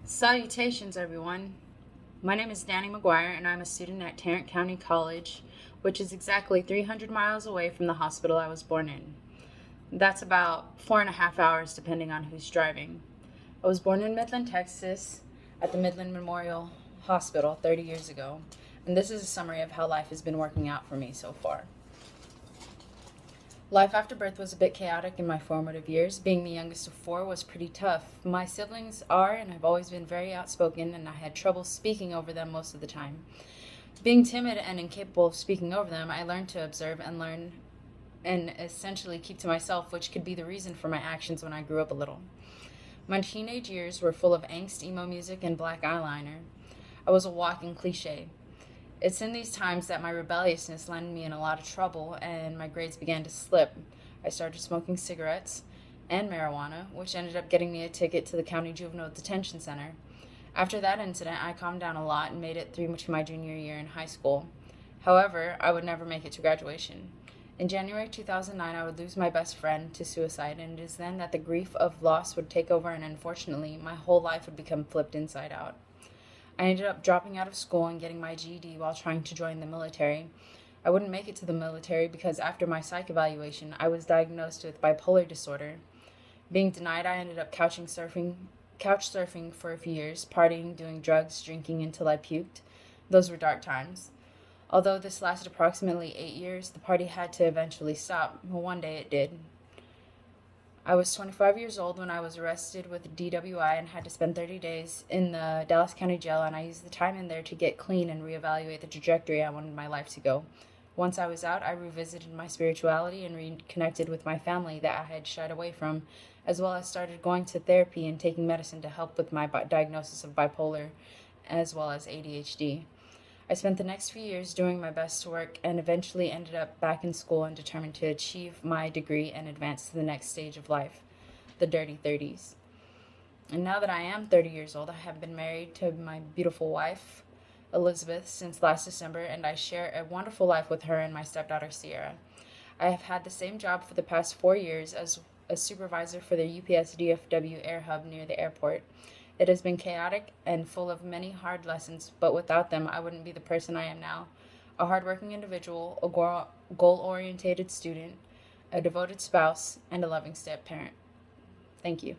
Salutations, everyone. My name is Danny McGuire, and I'm a student at Tarrant County College, which is exactly 300 miles away from the hospital I was born in. That's about 4.5 hours, depending on who's driving. I was born in Midland, Texas, at the Midland Memorial Hospital 30 years ago, and this is a summary of how life has been working out for me so far. Life after birth was a bit chaotic in my formative years. Being the youngest of four was pretty tough. My siblings are and have always been very outspoken, and I had trouble speaking over them most of the time. Being timid and incapable of speaking over them, I learned to observe and learn and essentially keep to myself, which could be the reason for my actions when I grew up a little. My teenage years were full of angst, emo music, and black eyeliner. I was a walking cliche. It's in these times that my rebelliousness landed me in a lot of trouble and my grades began to slip. I started smoking cigarettes and marijuana, which ended up getting me a ticket to the County Juvenile Detention Center. After that incident, I calmed down a lot and made it through to my junior year in high school. However, I would never make it to graduation. In January 2009, I would lose my best friend to suicide, and it is then that the grief of loss would take over, and unfortunately, my whole life would become flipped inside out. I ended up dropping out of school and getting my GED while trying to join the military. I wouldn't make it to the military because after my psych evaluation, I was diagnosed with bipolar disorder. Being denied, I ended up couch surfing for a few years, partying, doing drugs, drinking until I puked. Those were dark times. Although this lasted approximately 8 years, the party had to eventually stop. Well, one day it did. I was 25 years old when I was arrested with DWI and had to spend 30 days in the Dallas County Jail, and I used the time in there to get clean and reevaluate the trajectory I wanted my life to go. Once I was out, I revisited my spirituality and reconnected with my family that I had shied away from, as well as started going to therapy and taking medicine to help with my diagnosis of bipolar, as well as ADHD. I spent the next few years doing my best to work and eventually ended up back in school and determined to achieve my degree and advance to the next stage of life, the dirty 30s. And now that I am 30 years old, I have been married to my beautiful wife, Elizabeth, since last December, and I share a wonderful life with her and my stepdaughter, Sierra. I have had the same job for the past 4 years as a supervisor for the UPS DFW Air Hub near the airport. It has been chaotic and full of many hard lessons, but without them, I wouldn't be the person I am now. A hardworking individual, a goal-oriented student, a devoted spouse, and a loving step-parent. Thank you.